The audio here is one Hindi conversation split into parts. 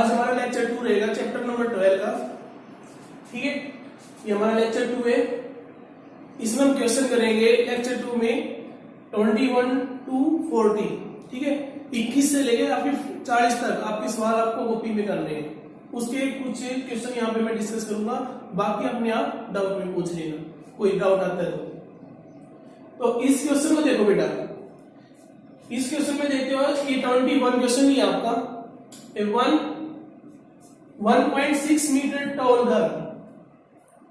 आज हमारा लेक्चर 2 रहेगा, चैप्टर नंबर 12 का। ठीक है, ये हमारा लेक्चर 2 है। इसमें हम क्वेश्चन करेंगे लेक्चर 2 में 21 to 40। ठीक है, 21 से लेकर आपके 40 तक आपके सवाल आपको कॉपी में करने हैं। उसके कुछ क्वेश्चन यहाँ पे मैं डिस्कस करूंगा, बाकी अपने आप डाउट में पूछ लेना, कोई डाउट आता है तो इस क्वेश्चन को देखो बेटा। इस क्वेश्चन में देखते हो कि 21 क्वेश्चन ही आपका 1.6 मीटर टॉल गर्ल,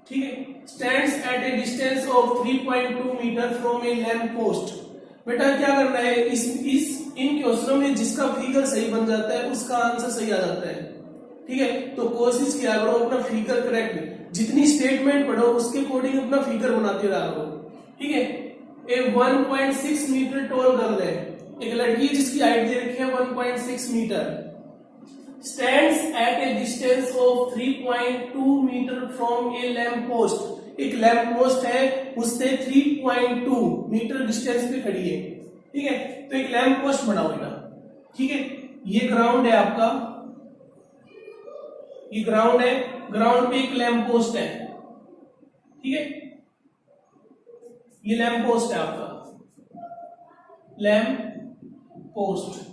ठीक है, stands at a distance of 3.2 metre from a lamp post. बेटा क्या करना है, इन क्वेश्चनों में जिसका फिगर सही बन जाता है उसका आंसर सही आ जाता है। ठीक है, तो कोशिश किया करो अपना फिगर करेक्ट, जितनी स्टेटमेंट पढ़ो उसके अकॉर्डिंग अपना फिगर बनाते रहा करो। ठीक है, ए 1.6 मीटर टॉल गर्ल है, एक लड़की जिसकी हाइट दे रखी है 1.6 metre, stands at a distance of 3.2 metre from a lamp post. एक लैंप पोस्ट है, उससे 3.2 मीटर डिस्टेंस पे खड़ी है। ठीक है, तो एक लैंप पोस्ट बनाओ बेटा। ठीक है, ये ग्राउंड है आपका, ये ग्राउंड है, ग्राउंड पे एक लैंप पोस्ट है। ठीक है, ये लैंप पोस्ट है आपका, लैंप पोस्ट।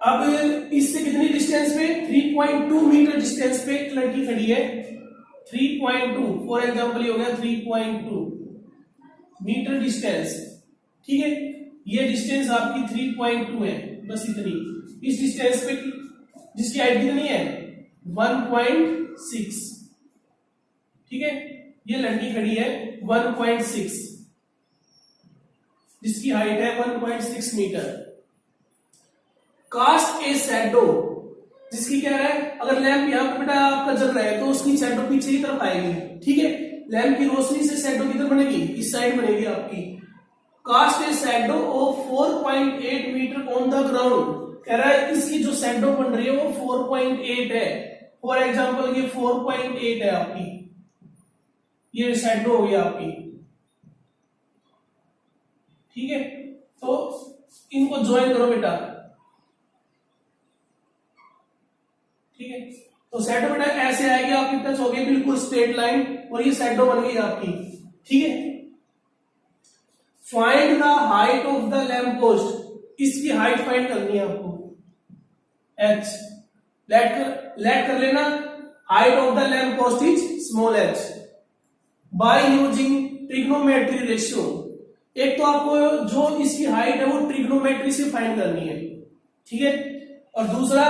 अब इससे कितनी डिस्टेंस पे, 3.2 मीटर डिस्टेंस पे एक लड़की खड़ी है। 3.2 फॉर एग्जांपल ये हो गया 3.2 मीटर डिस्टेंस। ठीक है, ये डिस्टेंस आपकी 3.2 है, बस इतनी। इस डिस्टेंस पे जिसकी हाइट कितनी है 1.6। ठीक है, ये लड़की खड़ी है 1.6, जिसकी हाइट है 1.6 मीटर। कास्ट ए शैडो, जिसकी क्या है, अगर लैंप यहाँ पे बेटा आपका जल रहा है तो उसकी शैडो पीछे की तरफ आएगी। ठीक है, लैंप की रोशनी से शैडो किधर बनेगी, इस साइड बनेगी आपकी। Cast a shadow of 4.8 metre on the ground, कह रहा है इसकी जो शैडो बन रही है वो 4.8 है। फॉर एग्जांपल ये 4.8 है आपकी, ये शैडो हो गई आपकी। ठीक है, तो इनको ज्वाइन करो बेटा। ठीक है, तो शैडो बेटा ऐसे आएगी आपकी, टच हो गई बिल्कुल स्ट्रेट लाइन, और ये शैडो बन गई आपकी। ठीक है, find the height of the lamp post, इसकी हाइट फाइंड करनी है आपको। h लेट कर लेना, height of the lamp post is small h by using trigonometry ratio. एक तो आपको जो इसकी हाइट है वो ट्रिग्नोमेट्री से फाइंड करनी है। ठीक है, और दूसरा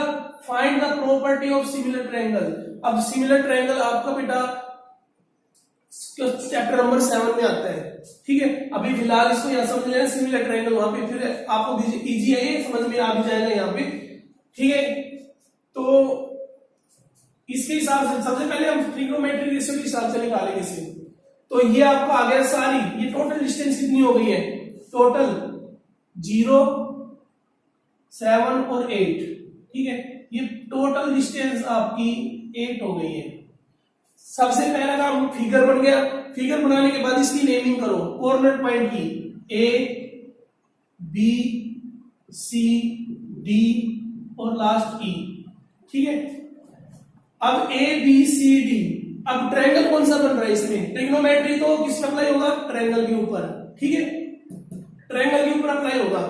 find the property of similar triangle. अब सिमिलर ट्रायंगल आपका बेटा चैप्टर नंबर 7 में आता है। ठीक है, अभी फिलहाल इसको यहां समझ लेना, सिमिलर ट्रायंगल वहां पे फिर आपको इजी है, ये समझ में आ भी जाएगा यहाँ पे। ठीक है, तो इसके हिसाब से सबसे पहले हम ट्रिग्नोमेट्री रेशियो के हिसाब से निकालेंगे इसे। तो ये आपको आ गया सारी, ये टोटल डिस्टेंस कितनी हो गई है, टोटल 0, 7 और 8। ठीक है, ये टोटल डिस्टेंस आपकी 8 हो गई है। सबसे पहला काम फिगर बन गया, फिगर बनाने के बाद इसकी नेमिंग करो कॉर्नर पॉइंट की, ए बी सी डी और लास्ट ई। ठीक है, अब ए बी सी डी, अब ट्रायंगल कौन सा बन रहा है इसमें, ट्रिग्नोमेट्री तो किस पर अप्लाई होगा, ट्रायंगल के ऊपर। ठीक है, ट्रायंगल के ऊपर अप्लाई होगा।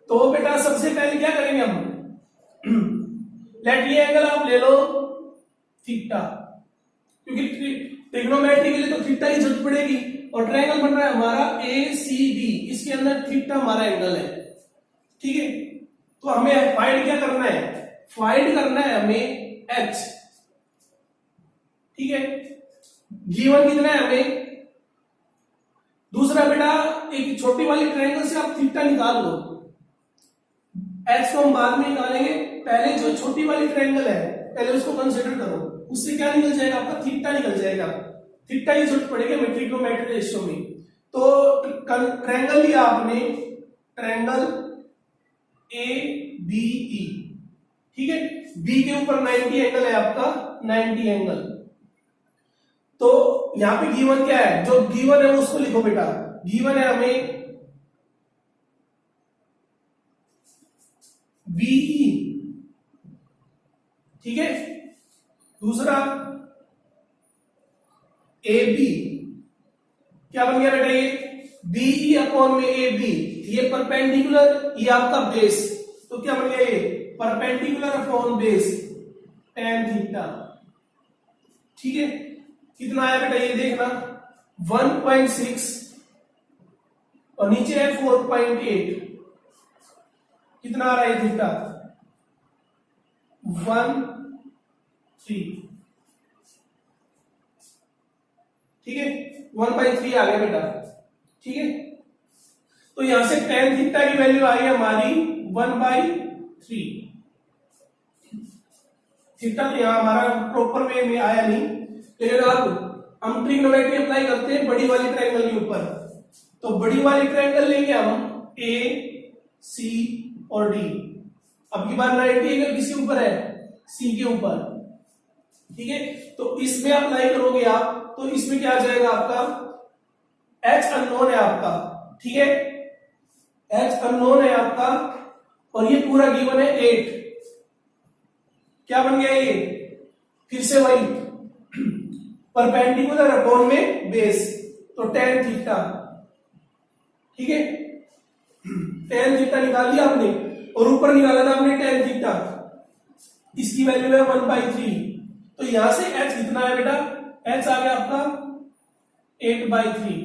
तो बेटा सबसे पहले क्या करेंगे हम, लेट ये एंगल आप ले लो थीटा, क्योंकि ट्रिग्नोमेट्री के लिए तो थीटा की जरूरत पड़ेगी, और ट्रायंगल बन रहा है हमारा ए सी डी, इसके अंदर थीटा हमारा एंगल है। ठीक है, तो हमें फाइंड क्या करना है, फाइंड करना है हमें एच। ठीक है, गिवन कितना है हमें। दूसरा बेटा एक छोटी वाली ट्रायंगल से आप थीटा निकाल लो, एच को हम बाद में निकालेंगे, पहले जो छोटी वाली ट्रायंगल है पहले उसको कंसीडर करो, उससे क्या निकल जाएगा आपका, थीटा निकल जाएगा। थीटा की जरूरत पड़ेगी हमें ट्रिग्नोमेट्री रेशियो में। तो ट्रायंगल लिया आपने, ट्रायंगल ए बी ई। ठीक है, बी के ऊपर 90 एंगल है आपका, 90 एंगल। तो यहां पे गिवन क्या है, जो गिवन है उसको लिखो बेटा। गिवन है हमें बीई, ठीक है। दूसरा ए बी, क्या बन गया बेटा ये बीई अपॉन में ए बी, ये परपेंडिकुलर, ये आपका बेस, तो क्या बन गया ये perpendicular upon base tan theta, ठीक है। कितना आया बेटा ये देखना 1.6 और नीचे है 4.8, कितना आ रहा है थीटा 1/3, ठीक है 1/3 आ गया बेटा, ठीक है। तो यहां से tan थीटा की वैल्यू आई है हमारी 1/3, थीटा तो यहां हमारा प्रॉपर वे में आया नहीं, लेकिन अब हम ट्रिग्नोमेट्री अप्लाई करते हैं बड़ी वाली ट्रायंगल के ऊपर। तो बड़ी वाली ट्रायंगल लेंगे हम ए सी और डी। अब की बार 90 एंगल किसके ऊपर है सी के ऊपर, ठीक है। तो इसमें अप्लाई करोगे आप, तो इसमें क्या आ जाएगा आपका एच अननोन है आपका, ठीक है, एच अननोन है आपका, और ये पूरा गिवन है 8, क्या बन गया ये फिर से वही परपेंडिकुलर अपॉन में बेस, तो tan थीटा, ठीक है। tan थीटा निकाल लिया आपने और ऊपर निकाला था आपने tan थीटा, इसकी वैल्यू है 1/3, तो यहां से h कितना है बेटा, h आ गया आपका 8/3,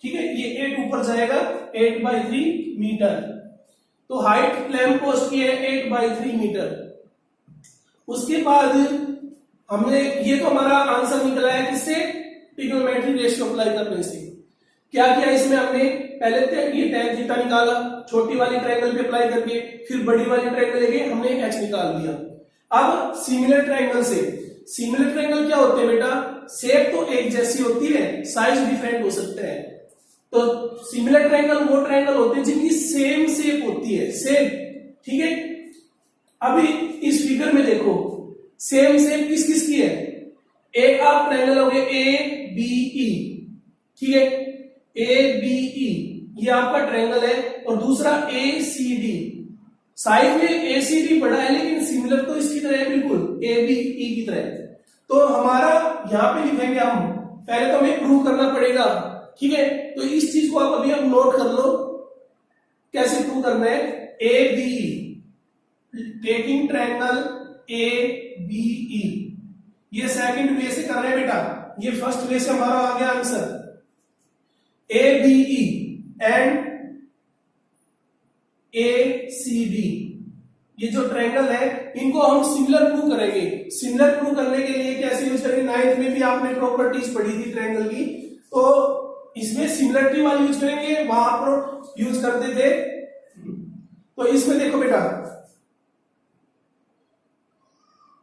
ठीक है। ये 8 ऊपर जाएगा 8/3 मीटर, तो हाइट लैंप पोस्ट की है 8/3 मीटर। उसके बाद हमने ये तो हमारा आंसर निकला है किससे ट्रिग्नोमेट्री रेशियो अप्लाई करने से। क्या किया इसमें हमने पहले ये tan थीटा निकाला छोटी वाली ट्रायंगल पे अप्लाई करके, फिर बड़ी वाली ट्रायंगल लेके हमने h निकाल दिया। अब सिमिलर ट्रायंगल से, सिमिलर ट्रायंगल क्या होते हैं बेटा, शेप तो एक जैसी होती है, साइज डिफरेंट हो सकते हैं। तो सिमिलर ट्रायंगल वो ट्रायंगल होते हैं जिनकी सेम शेप होती है, सेम, ठीक है। अभी इस फिगर में देखो सेम शेप किस किस की है, एक आप ट्रायंगल हो गए ए बी ई, ठीक है, ए बी ई ये आपका ट्रायंगल है, और दूसरा ए सी डी, साइज में ए सी डी बड़ा है लेकिन सिमिलर तो इसकी तरह है बिल्कुल ए बी ई की तरह। तो हमारा यहां पे लिखेंगे हम, पहले तो हमें प्रूव करना पड़ेगा, ठीक है। तो इस चीज को आप अभी हम नोट कर लो कैसे प्रूव करना है, A B E, taking triangle A B E, ये सेकंड वे से कर रहे हैं बेटा, ये फर्स्ट वे से हमारा आ गया answer A B E and A C D, ये जो ट्रायंगल है इनको हम सिमिलर प्रूव करेंगे। सिमिलर प्रूव करने के लिए कैसे यूज करेंगे, 9th में भी आपने प्रॉपर्टीज पढ़ी थी ट्रायंगल की, तो इसमें सिमिलरिटी वाली यूज करेंगे, वहां पर यूज करते थे। तो इसमें देखो बेटा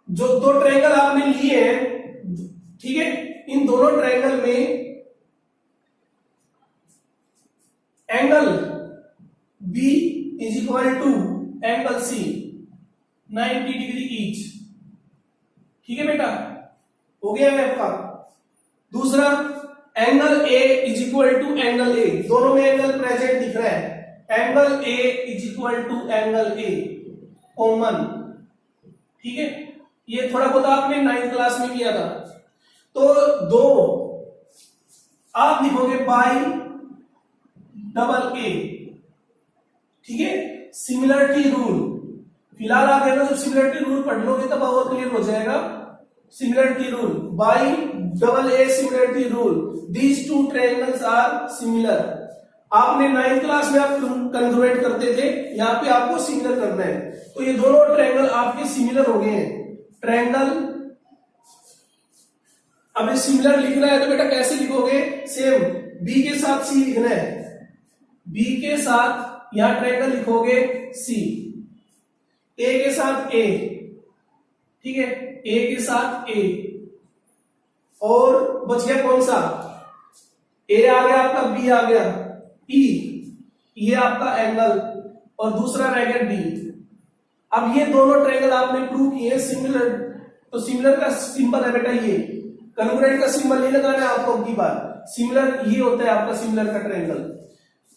जो दो ट्रायंगल आपने लिए हैं, ठीक है, इन दोनों ट्रायंगल में angle B is equal to angle C 90 degree each, ठीक है बेटा, हो गया है आपका। दूसरा angle A is equal to angle A, दोनों में एंगल प्रेजेंट दिख रहा है, angle A is equal to angle A common, ठीक है। ये थोड़ा बहुत आपने 9th क्लास में किया था। तो दो आप लिखोगे बाई डबल ए, ठीक है, सिमिलरिटी रूल। फिलहाल आप देखो जब सिमिलरिटी रूल पढ़ लोगे तब और क्लियर हो जाएगा। Similarity rule by double A similarity rule, these two triangles are similar. आपने 9th क्लास में आप कंग्रुएंट करते थे, यहां पे आपको सिमिलर करना है। तो ये दोनों ट्रायंगल आपके सिमिलर हो गए हैं। ट्रायंगल अब सिमिलर लिखना है तो बेटा कैसे लिखोगे, सेम बी के साथ सी लिखना है, बी के साथ यहां ट्रायंगल लिखोगे सी, ए के साथ ए, ठीक है, ए के साथ ए, और बच गया कौन सा, ए आ गया आपका, बी आ गया, ई, ये आपका एंगल, और दूसरा रह गया डी। अब ये दोनों ट्रायंगल आपने प्रूव किए सिमिलर, तो सिमिलर का सिंबल है बेटा ये, कन्ग्रुएंट का सिंबल नहीं लगाना है आपको की बार, सिमिलर ये होता है आपका सिमिलर का ट्रायंगल।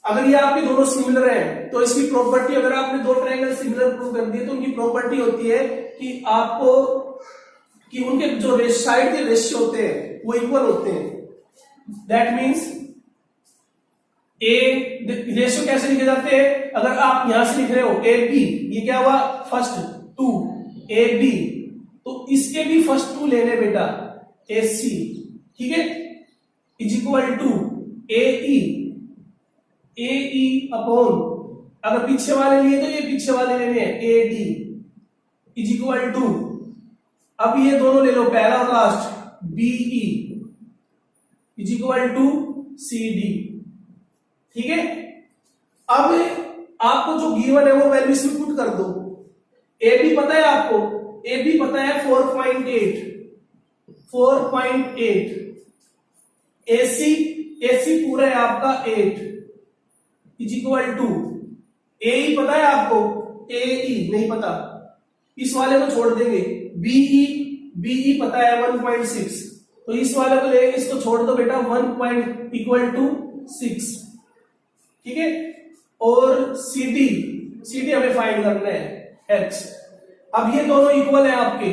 अगर ये आपके दोनों सिमिलर हैं तो इसकी प्रॉपर्टी, अगर आपने दो ट्रायंगल सिमिलर प्रूव कर दिए तो उनकी प्रॉपर्टी होती है कि आपको कि उनके जो साइड के रेशियो होते हैं वो इक्वल होते हैं। दैट मीन्स ए रेशियो कैसे लिखे जाते हैं, अगर आप यहां से लिख रहे हो ए बी, ये क्या हुआ फर्स्ट टू ए बी, तो इसके भी फर्स्ट टू लेने बेटा ए सी, ठीक है, is equal to A E upon, अगर पीछे वाले लिए तो ये पीछे वाले लेने हैं A D is equal to, अब ये दोनों ले लो पहला और last B E is equal to C D, ठीक है। अब आपको जो गिवन है वो वैल्यू इसमें पुट कर दो। ए बी पता है आपको, ए बी पता है 4.8, एसी पूरा है आपका 8 इज इक्वल टू, ए पता है आपको, ए नहीं पता, इस वाले को छोड़ देंगे, बीई पता है 1.6, तो इस वाले को ले इसको छोड़ दो बेटा 1 इक्वल टू 6, ठीक है। और सी डी हमें फाइंड करना है एच। अब ये दोनों इक्वल है आपके,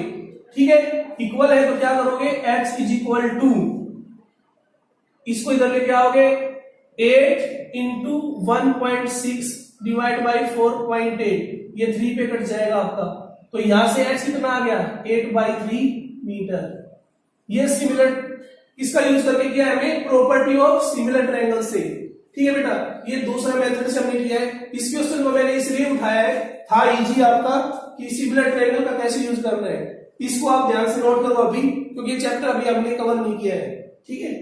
ठीक है, इक्वल है तो क्या करोगे एच इज इक्वल टू, इसको इधर लेके आओगे 8 इंटू 1.6 डिवाइड बाई 4.8, ये 3 पे कट जाएगा आपका, तो यहां से एच कितना आ गया 8/3 मीटर। ये सिमिलर किसका यूज करके किया है हमें, प्रॉपर्टी ऑफ सिमिलर ट्रायंगल से, ठीक है बेटा। ये दूसरा मेथड से हमने किया है। इस क्वेश्चन को मैंने इसलिए उठाया है, था इजी आपका कि सिमिलर ट्रायंगल का कैसे यूज करना है, इसको आप ध्यान से नोट करो अभी, क्योंकि ये चैप्टर अभी हमने कवर नहीं किया है, ठीक है।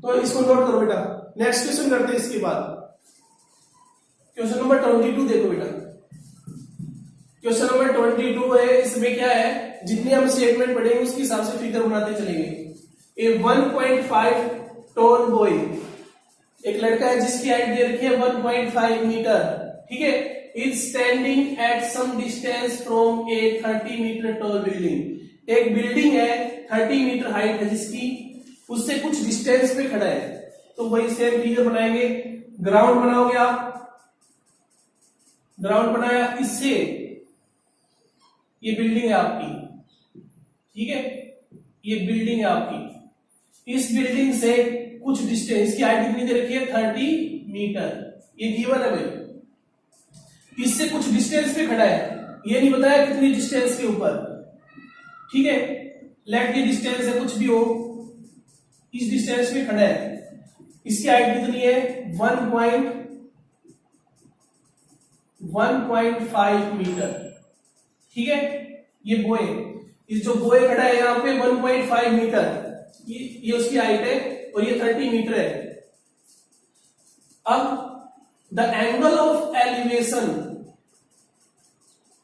तो इसको नोट करो बेटा। नेक्स्ट क्वेश्चन करते हैं इसके बाद, क्वेश्चन नंबर 22 देखो बेटा। क्वेश्चन नंबर 22 है, इसमें क्या है, जितने हम स्टेटमेंट पढ़ेंगे उसके हिसाब से फिगर बनाते चलेंगे। ए 1.5 टॉल बॉय, एक लड़का है जिसकी हाइट दे रखी है 1.5 मीटर, ठीक है, is standing at some distance from a 30 metre tall building. एक बिल्डिंग है 30 मीटर हाइट है जिसकी, उससे कुछ डिस्टेंस पे खड़ा है, तो वही सेम फिगर बनाएंगे। ग्राउंड बनाओगे आप, ग्राउंड बनाया, इससे ये बिल्डिंग है आपकी, ठीक है, ये बिल्डिंग है आपकी, इस बिल्डिंग से कुछ डिस्टेंस की हाइट कितनी दे रखी है 30 मीटर, ये गिवन है भाई। इससे कुछ डिस्टेंस पे खड़ा है, ये नहीं बताया कितनी डिस्टेंस के ऊपर, ठीक है, लेट की डिस्टेंस है कुछ भी हो, इस डिस्टेंस पे खड़ा है, इसकी हाइट कितनी है 1.5 मीटर, ठीक है। ये बॉय, इस जो बॉय खड़ा है यहां पे 1.5 मीटर, ये उसकी हाइट है और ये 30 मीटर है। अब the angle of elevation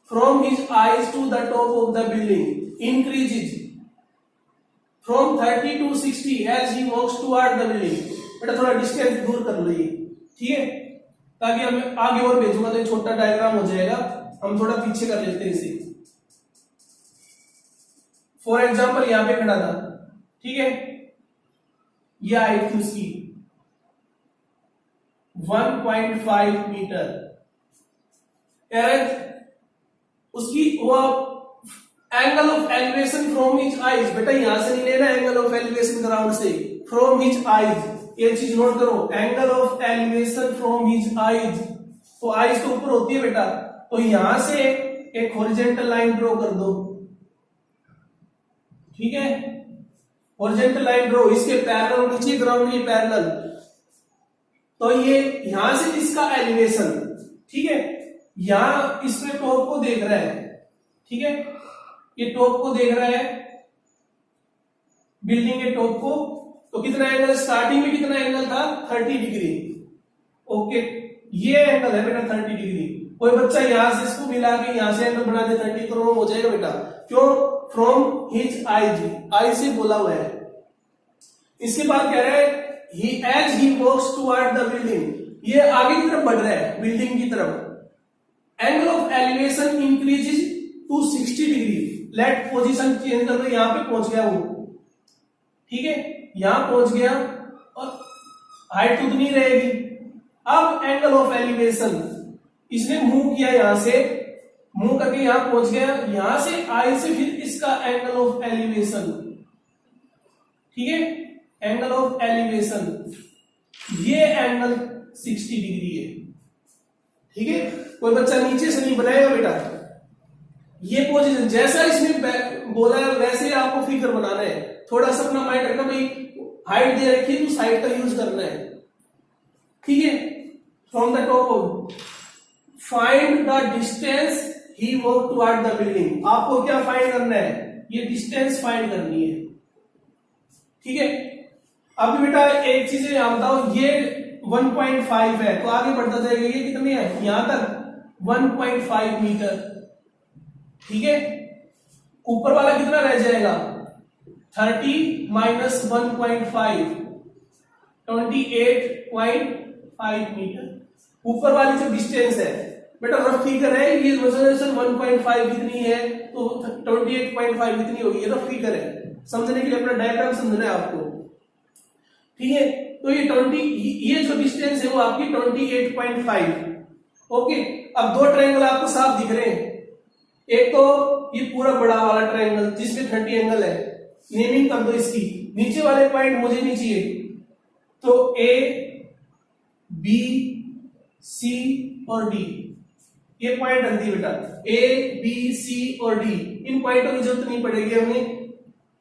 from his eyes to the top of the building increases from 30 to 60 as he walks toward the building. बेटा थोड़ा डिस्टेंस दूर कर लो ये, ठीक है, ताकि हमें आगे और भेजूंगा तो छोटा डायग्राम हो जाएगा, हम थोड़ा पीछे कर लेते हैं इसे। फॉर एग्जाम्पल यहां पे खड़ा था, ठीक है, यह हाइट थी उसकी 1.5 मीटर, उसकी वो angle of elevation from his eyes, बेटा यहां से नहीं लेना एंगल ऑफ एलिवेशन ग्राउंड से, फ्रॉम हिज आईज, ये चीज नोट करो, angle of elevation from his eyes, तो आईज तो ऊपर होती है बेटा, तो यहां से एक हॉरिजॉन्टल लाइन ड्रॉ कर दो, ठीक है, हॉरिजॉन्टल लाइन ड्रॉ, इसके पैरेलल, नीचे ग्राउंड के पैरेलल, तो ये यहां से इसका एलिवेशन, ठीक है, यहां इसमें टॉप को देख रहा है, ठीक है, ये टॉप को देख रहा है बिल्डिंग के टॉप को, तो कितना एंगल, स्टार्टिंग में कितना एंगल था 30 डिग्री, ओके, ये एंगल है बेटा 30 डिग्री। कोई बच्चा यहां से इसको मिला के यहां से एंगल बना दे 30 तो रॉन्ग हो जाएगा बेटा, क्यों, फ्रॉम हिज आई से बोला हुआ है। इसके बाद कह रहा है he as he walks toward the building, ये आगे की तरफ बढ़ रहा है बिल्डिंग की तरफ, angle of elevation increases to 60 degree, let position change कर दो, यहां पे पहुंच गया वो, ठीक है, यहां पहुंच गया और हाइट तो उतनी रहेगी, अब एंगल ऑफ एलिवेशन, इसने मूव किया यहां से, मूव करके यहां पहुंच गया, यहां से आई से फिर इसका एंगल ऑफ एलिवेशन, ठीक है, एंगल ऑफ एलिवेशन, ये एंगल 60 डिग्री है, ठीक है। कोई बच्चा नीचे से नहीं बनाएगा बेटा, ये पोजीशन जैसा इसने बोला है वैसे आपको फिगर बनाना है। थोड़ा सा अपना माइंड रखना, भाई हाइट दे रखी है तो साइड का यूज करना है, ठीक है। From the top find the distance he walk toward the building, आपको क्या फाइंड करना है, ये डिस्टेंस फाइंड करनी है, ठीक है। अभी बेटा एक चीज यहां बताओ, ये 1.5 है तो आगे बढ़ता जाएगा, ये कितनी है यहां तक 1.5 मीटर, ठीक है। ऊपर वाला कितना रह जाएगा 30 माइनस 1.5 28.5 मीटर। ऊपर वाली जो डिस्टेंस है बेटा रफ फिगर है, ये 1.5 इतनी है तो 28.5 इतनी होगी, ये रफ फिगर है, समझने के लिए अपना डायग्राम समझना है आपको, ठीक है। तो ये 20, ये जो डिस्टेंस है वो आपकी 28.5, ओके। अब दो ट्रायंगल आपको साफ दिख रहे हैं, एक तो ये पूरा बड़ा वाला ट्रायंगल जिसमें 30 एंगल है, नेमिंग कर दो इसकी, नीचे वाले पॉइंट मुझे नहीं चाहिए, तो ए बी सी और डी, ये पॉइंट रख दिए बेटा, ए बी सी और डी, इन पॉइंटों की जरूरत नहीं पड़ेगी हमें।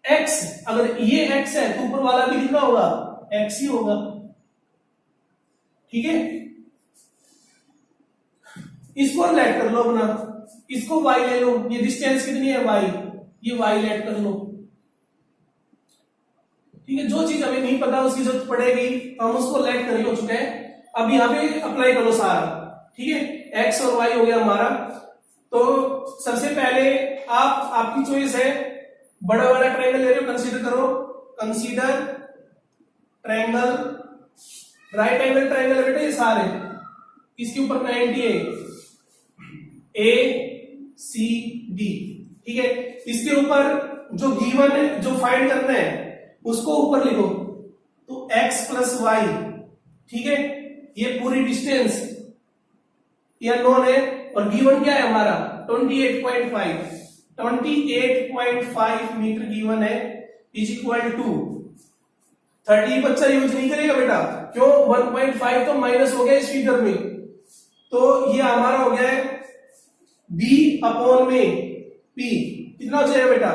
एक्स, अगर ये एक्स है तो ऊपर वाला भी कितना होगा एक्स ही होगा, ठीक है। इसको लेट कर लो अपना, इसको y ले लो, ये डिस्टेंस कितनी है y, ये y लेट कर लो, ठीक है। जो चीज हमें नहीं पता उसकी जरूरत पड़ेगी तो हम उसको लेट कर हो चुके हैं, अब यहाँ पे अप्लाई करो सारा, ठीक है। x और y हो गया हमारा, तो सबसे पहले आपकी चॉइस है, बड़ा वाला ट्रायंगल ले रहे हो, कंसीडर करो, consider triangle, right angle triangle बेटा ये सारे, इसके ऊपर 90 है, ए सी डी, ठीक है। इसके ऊपर जो गिवन है, जो फाइंड करना है उसको ऊपर लिखो, तो x प्लस वाई, ठीक है। ये पूरी डिस्टेंस ये नोन है, और गिवन क्या है हमारा 28.5 मीटर गिवन है, इज इक्वल टू 30 बच्चा यूज नहीं करेगा बेटा, क्यों 1.5 तो माइनस हो गया इस फिगर में, तो ये हमारा हो गया है b अपॉन में p, कितना हो जाएगा बेटा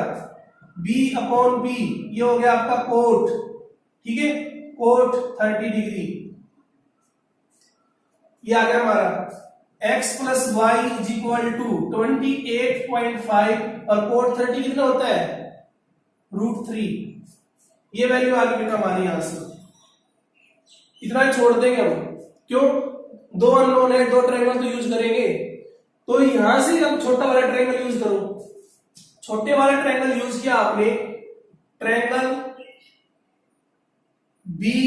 b अपॉन p, ये हो गया आपका कोट, ठीक है, कोट 30 डिग्री, ये आ गया हमारा x plus Y is equal to 28.5 और कोट 30 कितना होता है √3, ये वैल्यू आ गई बेटा हमारी यहां से, इतना छोड़ देंगे हम, क्यों दो अननोन है, दो ट्रायंगल तो यूज करेंगे, तो यहां से अब छोटा वाला ट्रायंगल यूज करो, छोटे वाला ट्रायंगल यूज किया आपने, ट्रायंगल बी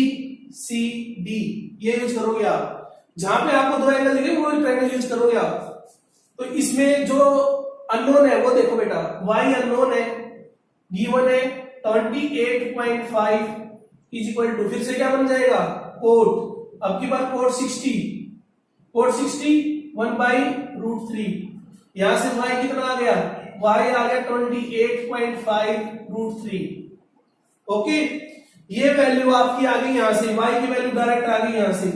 सी डी, ये यूज करोगे आप, जहां पे आपको दो एंगल दिखे वो ट्रायंगल यूज करोगे आप। तो इसमें जो अननोन है वो देखो बेटा, y अननोन है, गिवन है 28.5 इज इक्वल टू, फिर से क्या बन जाएगा कोट, अब की बार कोट 60, कोट 60 1/√3, यहां से y कितना आ गया, y आ गया 28.5√3, ओके। ये वैल्यू आपकी आ गई यहां से, y की वैल्यू डायरेक्ट आ गई यहां से,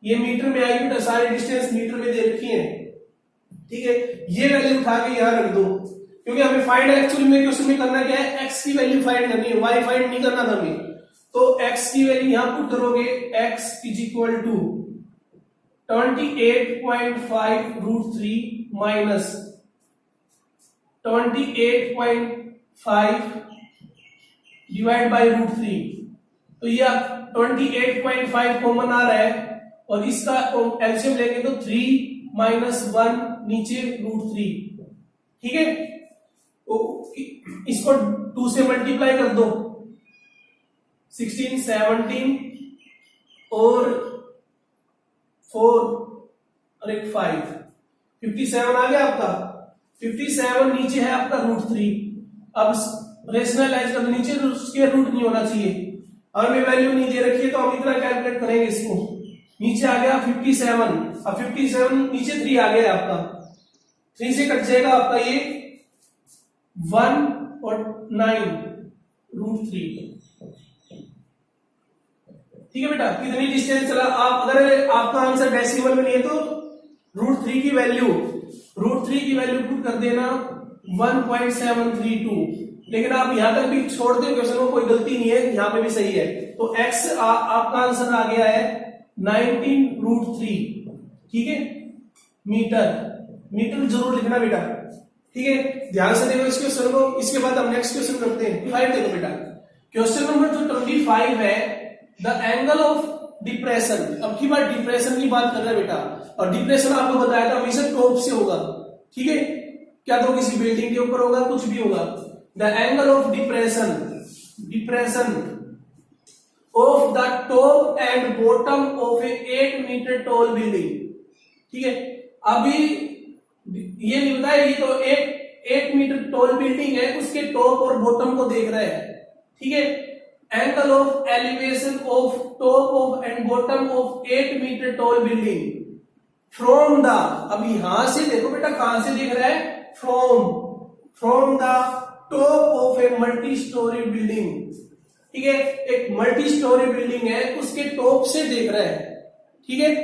ये मीटर में आएगी बेटा, सारी डिस्टेंस मीटर में दे रखी है, ठीक है। ये वैल्यू उठा के यहां रख दो, क्योंकि हमें फाइंड एक्चुअली में क्वेश्चन में करना क्या है, x की वैल्यू फाइंड करनी है, y फाइंड नहीं करना था हमें, तो x की वैल्यू यहां पुट करोगे, x is equal to 28.5√3 minus 28.5 divide by √3, तो ये 28.5 कॉमन आ रहा है, और इसका एलसीएम लेंगे तो 3 माइनस 1 नीचे √3, ठीक है। तो इसको 2 से मल्टीप्लाई कर दो, 16 17 और 4 और एक 5, 57 आ गया आपका, 57 नीचे है आपका √3, अब रेशनलाइज कर, नीचे स्क्वायर रूट नहीं होना चाहिए, और हमें वैल्यू नहीं दे रखी है तो हम इतना कैलकुलेट करेंगे इसको, नीचे आ गया 57, अब 57 नीचे 3 आ गया आपका, 3 से कट जाएगा आपका ये 1 और 9√3। ठीक है बेटा, कितनी डिस्टेंस चला, आप अगर आपका आंसर डेसिमल में नहीं है तो √3 की वैल्यू पुट कर देना 1.732। लेकिन आप यहां तक भी छोड़ते हो क्वेश्चन में, कोई गलती नहीं है, यहां पे भी सही है। तो x आपका आंसर आ गया है 19√3। ठीक है, मीटर जरूर लिखना बेटा। ठीक है, ध्यान से देखो इस क्वेश्चन को। इसके बाद हम नेक्स्ट क्वेश्चन करते हैं। 5 देखो बेटा, क्वेश्चन नंबर जो 25 है, द एंगल ऑफ डिप्रेशन। अब की बार डिप्रेशन की बात कर रहे हैं बेटा, और डिप्रेशन आपको बताया था हमेशा टॉप से होगा। ठीक है, क्या तो किसी बिल्डिंग के ऊपर होगा, कुछ भी होगा। The angle of depression of the top and bottom of a 8 metre tall building. ठीक है, अभी ये नहीं बताया, ये तो 8 मीटर टॉल बिल्डिंग है, उसके टॉप और बॉटम को देख रहे हैं। ठीक है, angle of elevation of top of and bottom of 8 metre tall building from the, अब यहां से देखो बेटा कहां से देख रहा है, from the top of a multi storey building. ठीक है, एक मल्टी स्टोरी बिल्डिंग है, उसके टॉप से देख रहा है। ठीक है,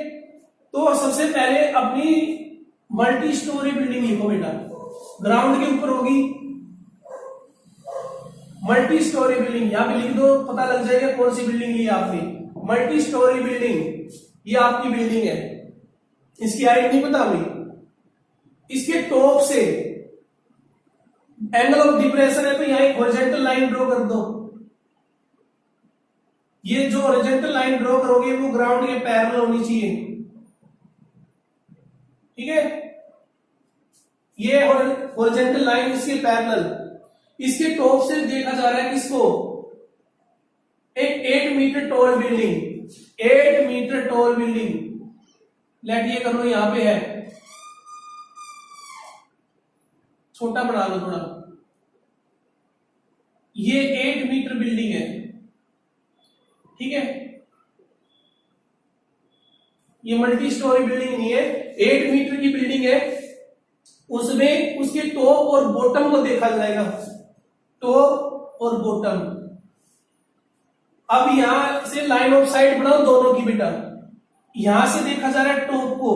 तो सबसे पहले अपनी मल्टी स्टोरी बिल्डिंग लिखो बेटा, ग्राउंड के ऊपर होगी मल्टी स्टोरी बिल्डिंग, यहां पे लिख दो, पता लग जाएगा कौन सी बिल्डिंग ली आपने। मल्टी स्टोरी बिल्डिंग, ये आपकी बिल्डिंग है, इसकी हाइट नहीं पता हमें। इसके टॉप से एंगल ऑफ डिप्रेशन है, तो यहां एक हॉरिजॉन्टल लाइन ड्रॉ कर दो। ये जो हॉरिजॉन्टल लाइन ड्रॉ करोगे वो ग्राउंड के पैरेलल होनी चाहिए। ठीक है, ये हॉरिजॉन्टल लाइन इसके पैरेलल, इसके टॉप से देखा जा रहा है किसको, एक 8 metre tall building, 8 metre tall building. Let ये कर लो, यहां पे है, छोटा बना लो थोड़ा, ये 8 मीटर बिल्डिंग है। ठीक है, ये मल्टी स्टोरी बिल्डिंग नहीं है, 8 मीटर की बिल्डिंग है, उसमें उसके टॉप और बॉटम को देखा जाएगा, टॉप और बॉटम। अब यहां से लाइन ऑफ साइट बनाओ दोनों की बेटा, यहां से देखा जा रहा है टॉप को,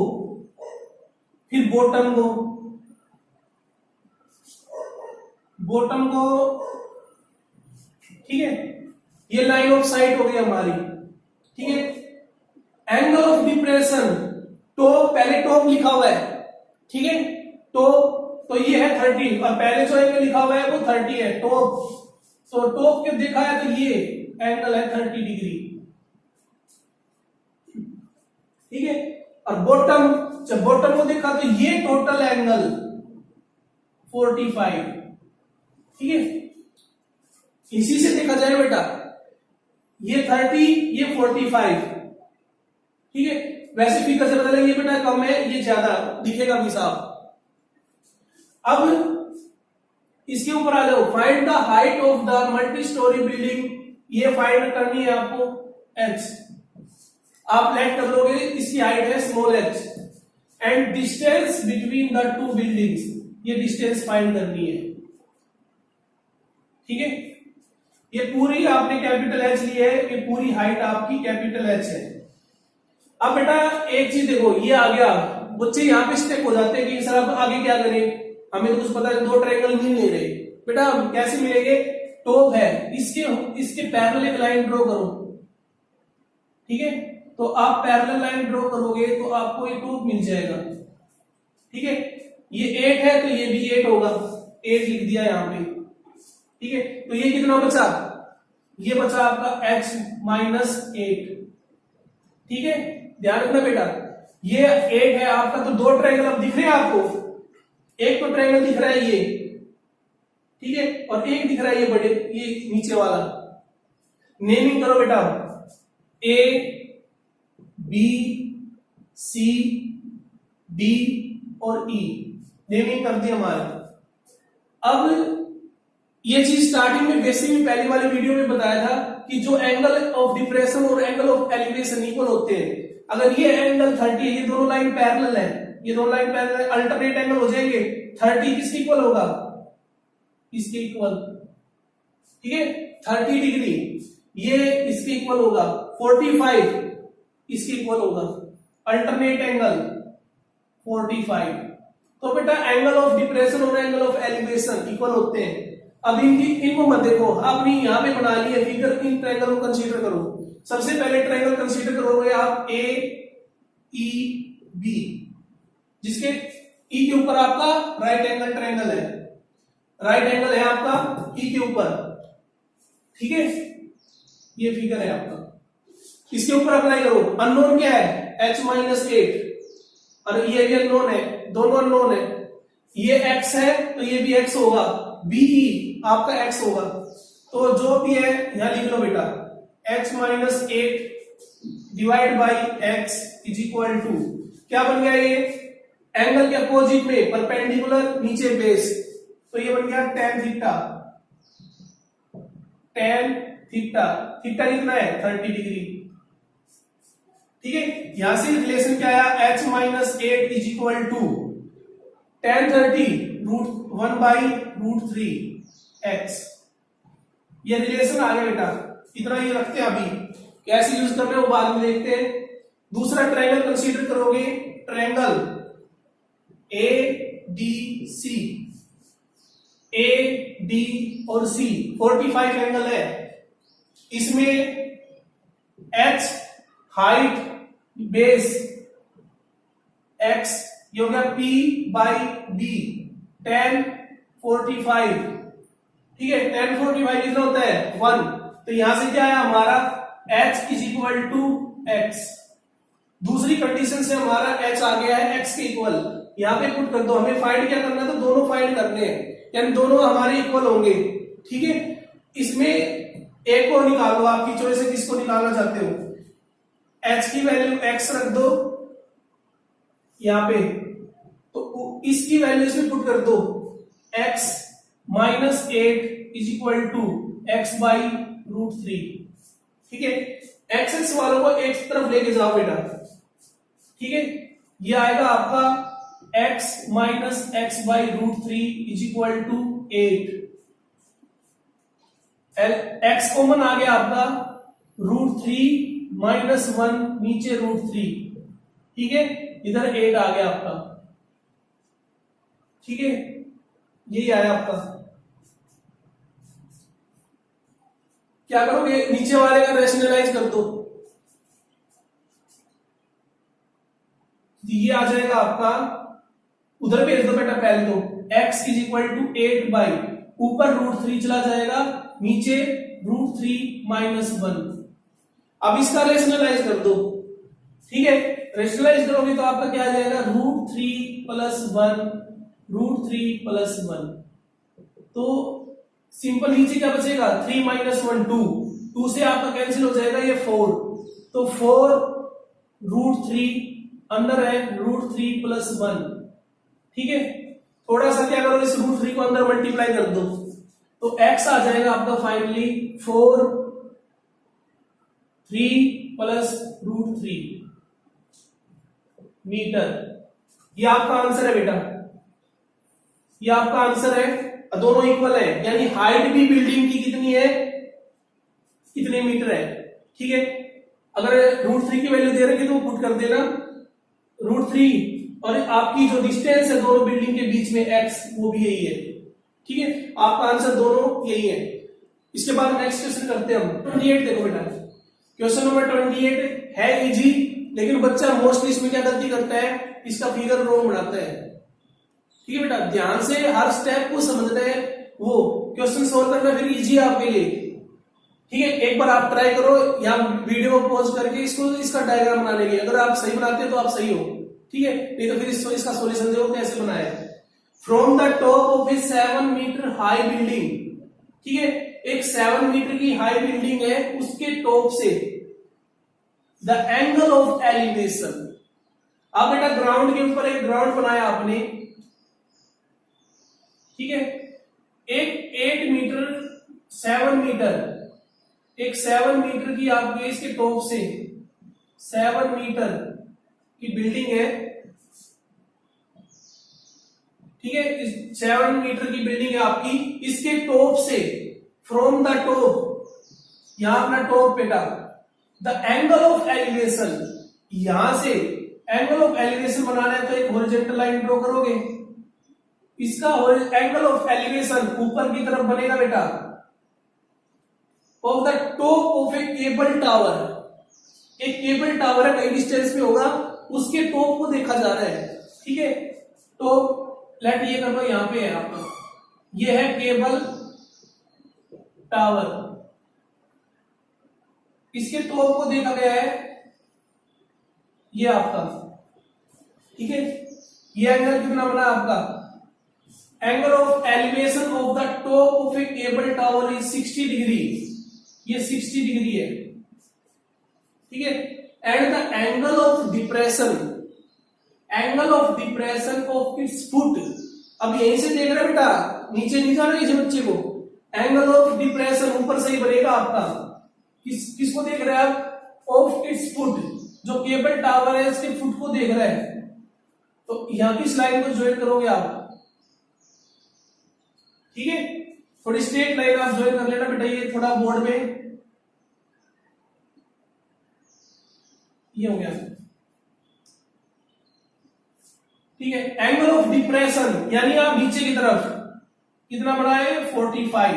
फिर बॉटम को, ठीक है, ये लाइन ऑफ साइट हो गई हमारी। ठीक है, एंगल ऑफ डिप्रेशन, टॉप, पहले टॉप लिखा हुआ है। ठीक है, टॉप तो ये है 30, और पहले जो एंगल लिखा हुआ है वो 30 है, टॉप। तो टॉप के देखा है तो ये एंगल है 30 डिग्री। ठीक है, और बॉटम, जब बॉटम को देखा तो ये टोटल एंगल 45। ठीक है, इसी से देखा जाए बेटा, ये 30, ये 45। ठीक है, वैसे फिगर से पता लगे ये बेटा कम है, ये ज्यादा दिखेगा भी साफ। अब इसके ऊपर आ जाओ, find the height of the multi storey building, ये फाइंड करनी है आपको h। आप लेट कर लोगे, इसकी हाइट है small h, and distance between the two buildings, ये डिस्टेंस फाइंड करनी है। ठीक है, ये पूरी आपने कैपिटल H ली है, ये पूरी हाइट आपकी कैपिटल H है। अब बेटा एक चीज देखो, ये आ गया, बच्चे यहां पे स्टेक हो जाते हैं कि सर अब आगे क्या करें, हमें तो कुछ पता है, 2 ट्रायंगल मिल नहीं रहे बेटा, हम कैसे मिलेंगे, टॉप है, इसके पैरेलल एक लाइन ड्रॉ करो। ठीक है, तो आप पैरेलल लाइन ड्रॉ करोगे तो आपको ये टॉप मिल जाएगा। ठीक है, ये 8 है तो ये भी 8 होगा, 8 लिख दिया यहां पे। ठीक है, तो ये कितना बचा, ये बचा आपका h - 8। ठीक है, ध्यान रखना बेटा, ये 8 है आपका, तो 2 ट्रायंगल अब दिख रहे हैं आपको, एक तो ट्रायंगल दिख रहा है ये, ठीक है, और एक दिख रहा है ये बड़े, ये नीचे वाला। नेमिंग करो बेटा, A B C D और E, नेमिंग कर दी हमारे। अब ये चीज स्टार्टिंग में बेसिक में पहली वाली वीडियो में बताया था कि जो एंगल ऑफ डिप्रेशन और एंगल ऑफ एलिवेशन इक्वल होते हैं, अगर ये एंगल 30 है, ये दोनों लाइन पैरेलल है, ये दोनों लाइन पैरेलल अल्टरनेट एंगल हो जाएंगे, 30 किसके इक्वल होगा, इसके इक्वल, ठीक है 30 डिग्री ये इसके इक्वल होगा, 45 इसके इक्वल होगा, अल्टरनेट एंगल 45। तो बेटा एंगल ऑफ डिप्रेशन और एंगल ऑफ एलिवेशन इक्वल होते हैं। अब इनको मत देखो, आपने यहां पे बना लिया फिगर, इन ट्रायंगल को कंसीडर करो। सबसे पहले ट्रायंगल कंसीडर करोगे आप ए ई बी, जिसके ई के ऊपर आपका राइट एंगल ट्रायंगल है, राइट एंगल है आपका ई के ऊपर, ठीक है ये फिगर है आपका, इसके ऊपर अप्लाई करो। अननोन क्या है h-8 और ये भी अननोन है, दोनों अननोन है, ये x है तो ये भी x होगा, BE आपका x होगा, तो जो भी है यहां लिख लो बेटा h-8 divide by x is equal to क्या बन गया, ये एंगल के अपोजिट में परपेंडिकुलर नीचे बेस, तो ये बन गया tan theta, tan theta, theta कितना है 30 डिग्री, ठीक है। यहां से रिलेशन क्या आया h-8 is equal to tan 30 √1/√3x, ये रिलेशन आ गया बेटा, इतना ये रखते हैं, अभी कैसे यूज कर रहे हो बाद में देखते हैं। दूसरा ट्रायंगल कंसीडर करोगे, ट्रायंगल ADC, AD और C 45 एंगल है, इसमें h हाइट बेस x ये हो गया P/B tan 45, ठीक है tan 45 कितना होता है 1, तो यहां से क्या है हमारा h is equal to x। दूसरी कंडीशन से हमारा h आ गया है x के इक्वल, यहां पे पुट कर दो, हमें फाइंड क्या करना है तो दोनों फाइंड करने हैं, यानी दोनों हमारे इक्वल होंगे, ठीक है। इसमें एक को निकालो, आपकी चॉइस है किसको निकालना चाहते हो, h की वैल्यू x रख दो यहां पे, तो इसकी वैल्यू इसमें पुट कर दो, x-8 is equal to x/√3, ठीक है। एक्स वालों को एक तरफ लेके जाओ बेटा, ठीक है, ये आएगा आपका x-x/√3 is equal to 8, x common आ गया आपका √3 - 1 नीचे √3, ठीक है, इधर 8 आ गया आपका, ठीक है, यही आया आपका। क्या करोगे, नीचे वाले का रैशनलाइज कर दो, ये आ जाएगा आपका, उधर भेज दो बेटा पहले तो, x is equal to 8 by ऊपर √3 चला जाएगा, नीचे √3 - 1। अब इसका रैशनलाइज कर दो, ठीक है, रैशनलाइज करोगे तो आपका क्या आ जाएगा √3 + 1 √3 + 1, तो सिंपल नीचे क्या बचेगा 3 - 1 2 से आपका कैंसिल हो जाएगा ये 4, तो 4 √3 अंदर है √3 + 1, ठीक है। थोड़ा सा क्या करो, इस √3 को अंदर मल्टीप्लाई कर दो, तो x आ जाएगा आपका फाइनली 4 3 + √3 मीटर, ये आपका आंसर है बेटा, ये आपका आंसर है, दोनों इक्वल है, यानी हाइट भी बिल्डिंग की कितनी है, कितने मीटर है, ठीक है। अगर √3 की वैल्यू दे रखी तो वो पुट कर देना, √3 और आपकी जो डिस्टेंस है दोनों बिल्डिंग के बीच में x वो भी यही है, ठीक है, आपका आंसर दोनों यही है। इसके बाद नेक्स्ट क्वेश्चन करते हैं हम 28, देखो बेटा क्वेश्चन नंबर 28 है इजी, लेकिन बच्चा मोस्टली इसमें क्या गलती करता है, इसका फिगर रॉन्ग बनाता है, ठीक है बेटा, ध्यान से हर स्टेप को समझना है, वो क्वेश्चन सोल्व करना फिर इजी है आपके लिए, ठीक है। एक बार आप ट्राई करो, या वीडियो को पॉज करके इसको इसका डायग्राम बनाने की, अगर आप सही बनाते हैं तो आप सही हो, ठीक है, नहीं तो फिर इसका सॉल्यूशन देखो कैसे बनाया है। From the top of a 7 metre high building, ठीक है, एक 7 मीटर की हाई बिल्डिंग है, उसके टॉप से द एंगल ऑफ एलिवेशन, अब बेटा ग्राउंड के ऊपर एक ग्राउंड बनाया आपने, ठीक है, एक 8 मीटर 7 मीटर एक 7 मीटर की आपके इसके टॉप से 7 मीटर की बिल्डिंग है, ठीक है। 7 मीटर की बिल्डिंग है आपकी, इसके टॉप से फ्रॉम द टॉप, यहां अपना टॉप बेटा, द एंगल ऑफ एलिवेशन, यहां से एंगल ऑफ एलिवेशन बनाना है तो एक हॉरिजॉन्टल लाइन ड्रॉ करोगे, इसका एंगल ऑफ एलिवेशन ऊपर की तरफ बनेगा बेटा, of the top of A cable tower, एक केबल टावर है कई डिस्टेंस पे होगा, उसके टॉप को देखा जा रहा है, ठीक है। तो लेट ये कर लो, यहां पे है आपका, ये है केबल टावर, इसके टॉप को देखा गया है, ये आपका, ठीक है। ये एंगल कितना बना आपका, angle of elevation of the top of A cable tower is 60 degree, ये 60 डिग्री है, ठीक है। And the angle of depression, angle of depression of its foot, अब यहीं से देख रहे बेटा, नीचे नहीं जाना इस बच्चे को, एंगल ऑफ डिप्रेशन ऊपर से ही बनेगा आपका, किसको देख रहे हैं आप, ऑफ इट्स फुट, जो केबल टावर है इसके फुट को देख रहे हैं, तो यहां की लाइन को ज्वाइन करोगे आप, ठीक है। थोड़ी स्ट्रेट लाइन आप ज्वाइन कर लेना बेटा, ये थोड़ा बोर्ड में ये हो गया, ठीक है। एंगल ऑफ डिप्रेशन यानी आप नीचे की तरफ कितना बड़ा है, 45,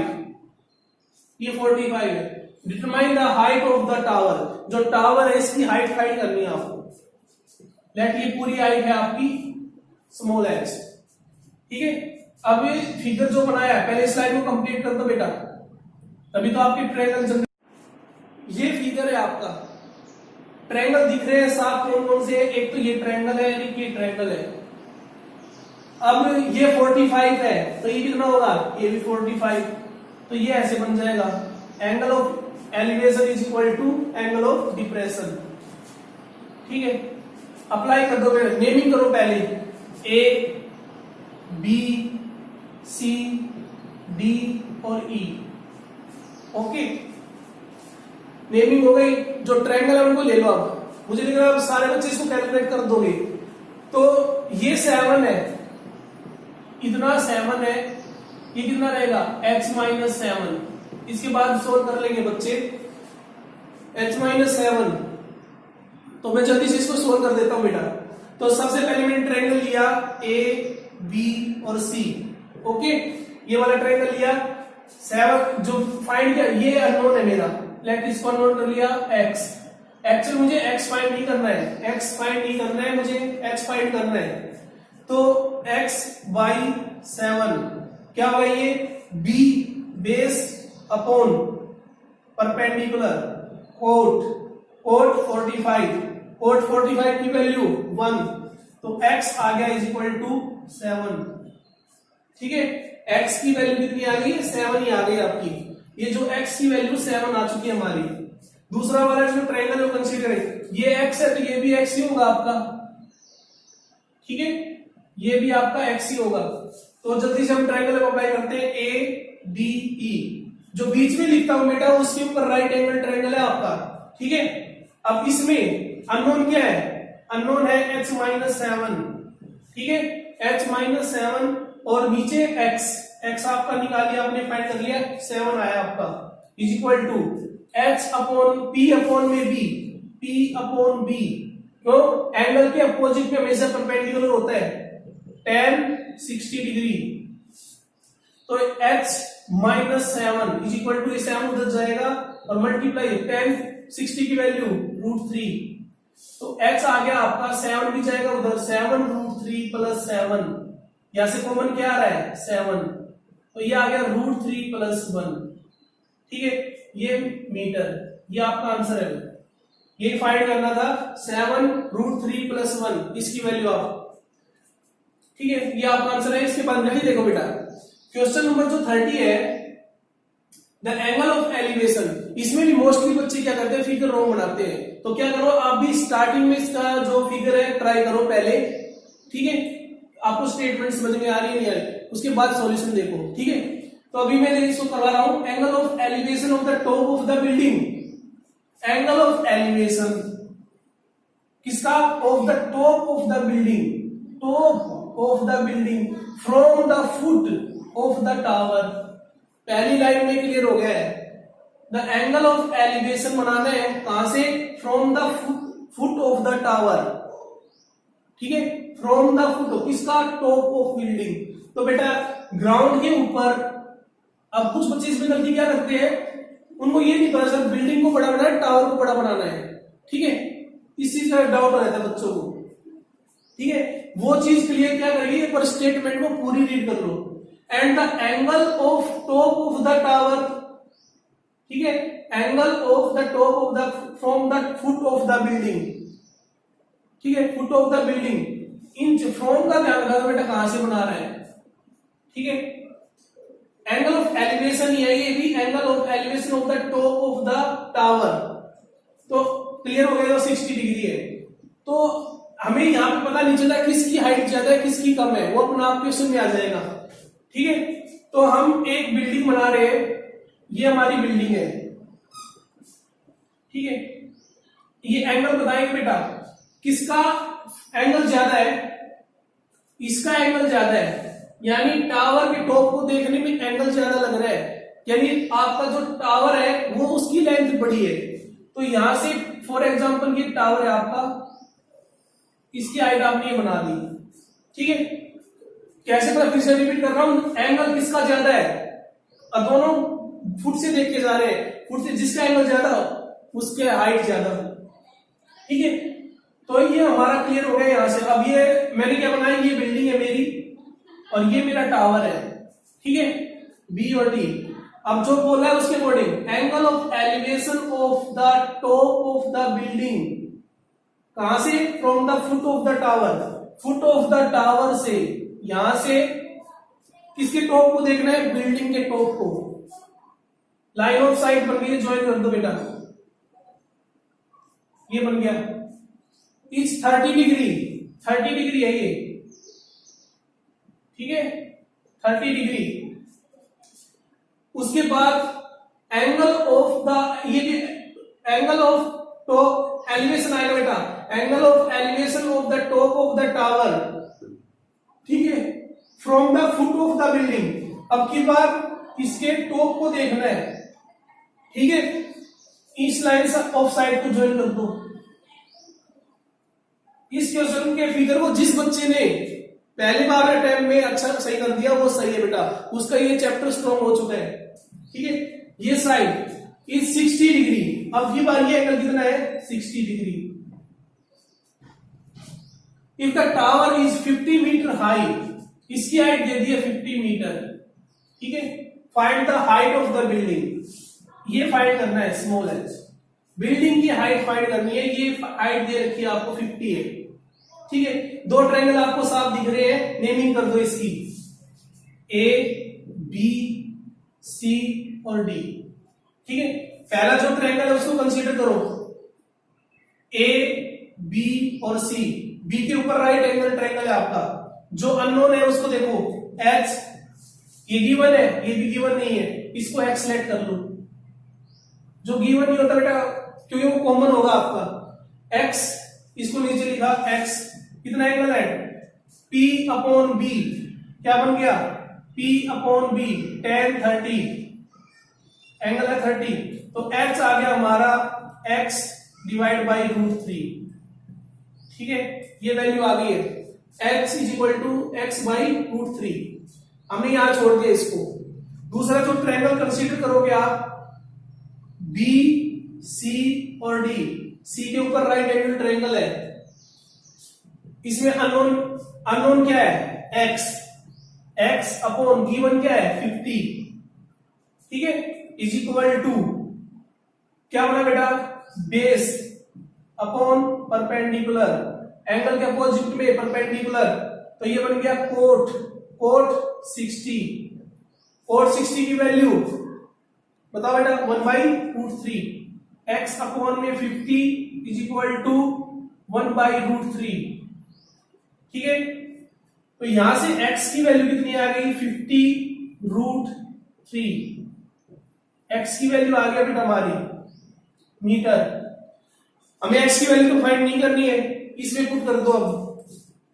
ये 45 है। Determine the height of the tower, जो टावर है इसकी हाइट फाइंड करनी है आपको, लेट ये पूरी हाइट है आपकी स्मॉल h, ठीक है। अब ये फिगर जो बनाया है, पहले स्लाइड को कंप्लीट कर दो बेटा, तभी तो आपके ट्रायंगल जनरेट, ये फिगर है आपका, ट्रायंगल दिख रहे हैं साफ कौन कौन से, एक तो ये ट्रायंगल है, यानी कि ये ट्रायंगल है। अब ये 45 है तो ये कितना होगा, ये भी 45, तो ये ऐसे बन जाएगा, angle of elevation is equal to angle of depression, ठीक है। अप्लाई कर दो, नेमिंग करो पहले, ए बी सी डी और ई, ओके, नेमिंग हो गई। जो ट्रायंगल है उनको ले लो, अब मुझे लग रहा है सारे बच्चे इसको कैलकुलेट कर दोगे, तो ये 7 है, इतना 7 है, ये कितना रहेगा, x माइनस 7, इसके बाद सोल्व कर लेंगे बच्चे, h माइनस 7, तो मैं जल्दी से इसको सोल्व कर देता हूं बेटा। तो सबसे पहले मैंने ट्रायंगल लिया ए बी और सी, ओके, ये वाला ट्रायंगल लिया, 7 जो फाइंड किया, ये अननोन है मेरा, लेट इसको अननोन कर लिया x, एक्चुअली मुझे x फाइंड नहीं करना है, x फाइंड नहीं करना है मुझे, h फाइंड करना है, तो x बाई 7 क्या होगा, ये b base upon perpendicular cot 45 की वैल्यू 1, तो x आ गया इज इक्वल टू 7, ठीक है। x की वैल्यू कितनी आ गई, 7 ही आ गई आपकी, ये जो x की वैल्यू 7 आ चुकी है हमारी। दूसरा वाला जो ट्रायंगल को कंसीडर करें, ये x है तो ये भी x ही होगा आपका, ठीक है, ये भी आपका x ही होगा। तो जल्दी से हम ट्रायंगल को अप्लाई करते हैं, ए बी ई, जो बीच में लिखता हूं बेटा उसके ऊपर राइट एंगल ट्रायंगल है आपका, ठीक है। अब इसमें अननोन क्या है, अननोन है h माइनस 7, ठीक है, h माइनस 7 और नीचे x आपका निकाल लिया आपने, फाइंड कर लिया, 7 आया आपका, is equal to h upon p upon में b, p अपॉन b, तो एंगल के अपोजिट में हमेशा परपेंडिकुलर होता है, tan 60 डिग्री, तो h minus 7 is equal to 7 उधर जाएगा और मल्टीप्लाई tan 60 की वैल्यू √3, तो h आ गया आपका, 7 भी जाएगा उधर, 7 √3 प्लस 7, यहां से कॉमन क्या आ रहा है 7, तो ये आ गया √3 प्लस 1, ठीक है, ये मीटर, ये आपका आंसर है, ये फाइंड करना था, 7 √3 प्लस 1 इसकी वैल्यू आप, ठीक है, ये आपका आंसर है। इसके बाद नहीं देखो बेटा, क्वेश्चन नंबर जो 30 है, द एंगल ऑफ एलिवेशन, इसमें भी मोस्टली बच्चे क्या करते हैं, फिगर रॉन्ग बनाते हैं, तो क्या करो आप भी स्टार्टिंग में इसका जो फिगर है ट्राई करो पहले, ठीक है, आपको स्टेटमेंट समझ में आ रही है नहीं आ रही, उसके बाद सॉल्यूशन देखो, ठीक है। तो अभी मैं इसको करवा रहा हूं, angle of elevation of the top of the building, angle of elevation किसका, of the top of the building, top of the building from the foot of the tower. पहली लाइन में क्लियर हो गया है, द एंगल ऑफ एलिवेशन बनाना है कहां से, from the foot of the tower, ठीक है, फ्रॉम द फुट किसका, टॉप ऑफ बिल्डिंग। तो बेटा ग्राउंड के ऊपर, अब कुछ बच्चे इसमें गलती क्या करते हैं, उनको ये नहीं पता सर बिल्डिंग को बड़ा बनाना है, टावर को बड़ा बनाना है, ठीक है, इस चीज का डाउट रहता है बच्चों को, ठीक है, वो चीज क्लियर क्या करेगी, एक बार स्टेटमेंट को पूरी रीड कर लो। And the angle of top of the tower, ठीक है, angle of the top of the from the foot of the building, ठीक है, foot of the building, inch from का ध्यान रखना बेटा कहां से बना रहा है, ठीक है, एंगल ऑफ एलिवेशन ही है ये भी, angle of elevation of the top of the tower. तो क्लियर हो गया, 60 डिग्री है। तो हमें यहां पे पता नहीं चला किसकी हाइट ज्यादा है किसकी कम है, वो अपना आप क्वेश्चन में आ जाएगा, ठीक है। तो हम एक बिल्डिंग बना रहे हैं, ये हमारी बिल्डिंग है, ठीक है, ये एंगल बताएंगे बेटा किसका एंगल ज्यादा है, इसका एंगल ज्यादा है, यानी टावर के टॉप को देखने में एंगल ज्यादा लग रहा है, यानी आपका जो टावर है वो उसकी लेंथ बड़ी है। तो यहां से फॉर एग्जांपल ये टावर है आपका, इसकी हाइट आपने ये बना दी, ठीक है, कैसे पता, फिर से रिपीट कर रहा हूं, एंगल किसका ज्यादा है, और दोनों फुट से देख के जा रहे हैं, फुट से जिसका एंगल ज्यादा उसके हाइट ज्यादा, ठीक है। तो ये हमारा क्लियर हो गया यहां से। अब ये मैंने क्या बनाया, ये बिल्डिंग है मेरी और ये मेरा टावर है, ठीक है, बी और डी। अब जो बोला है उसके according angle of elevation of the top of the building, कहां से, from the foot of the tower, foot of the tower से, यहां से किसके टॉप को देखना है, बिल्डिंग के टॉप को। लाइन ऑफ साइट बन गई है, ज्वाइन कर दो बेटा, ये बन गया, इस 30 डिग्री, 30 डिग्री है ये, ठीक है, 30 डिग्री। उसके बाद एंगल ऑफ द, ये एंगल ऑफ टॉप एलिवेशन आएगा बेटा, angle of elevation of the top of the tower, ठीक है, from the foot of the building. अब की बार इसके टॉप को देखना है, ठीक है, इस लाइन ऑफ साइड को ज्वाइन कर दो। इस क्वेश्चन के फिगर को जिस बच्चे ने पहली बार अटेम्प्ट में अच्छा सही कर दिया वो सही है बेटा, उसका ये चैप्टर स्ट्रॉन्ग हो चुका है, ठीक है। ये साइड इज 60 डिग्री, अब की बार ये एंगल कितना है, 60 degree. If the tower is 50 metre high, इसकी हाइट दे दी है 50 मीटर, ठीक है, find the height of the building, ये फाइंड करना है, स्मॉल एच, बिल्डिंग की हाइट फाइंड करनी है, ये हाइट दे रखी है आपको 50 है, ठीक है। दो ट्रायंगल आपको साफ दिख रहे हैं, नेमिंग कर दो इसकी, ए बी सी और डी, ठीक है। पहला जो ट्रायंगल है उसको कंसीडर करो, ए बी और सी, बी के ऊपर राइट एंगल ट्रायंगल है आपका, जो अननोन है उसको देखो, एच ये गिवन है, ये भी गिवन नहीं है, इसको एक्स सेलेक्ट कर लो। जो गिवन नहीं होता बेटा क्योंकि वो कॉमन होगा आपका, एक्स, इसको नीचे लिखा एक्स, कितना एंगल है, P अपॉन बी, क्या बन गया, P upon B, tan 30, angle है 30, तो H आ गया हमारा x डिवाइड बाई √3, ठीक है, ये वैल्यू आ गई है, x is equal to X by √3। हमने यहां छोड़ दिया इसको। दूसरा जो ट्रायंगल कंसीडर करोगे आप, B C और D, C के ऊपर राइट एंगल ट्रायंगल है, इसमें अननोन क्या है, x, x अपॉन गिवन क्या है 50, ठीक है, इज इक्वल टू क्या बना बेटा, बेस अपॉन परपेंडिकुलर, एंगल के अपोजिट में परपेंडिकुलर, तो ये बन गया कोट 60, कोट 60 की वैल्यू बताओ बेटा 1/√3, x अपॉन में 50 इज इक्वल टू 1/√3, ठीक है। तो यहां से x की वैल्यू कितनी आ गई, 50√3, 3, x की वैल्यू आ गया बेटा हमारी मीटर। हमें x की वैल्यू तो फाइंड नहीं करनी है, इसमें पुट कर दो। अब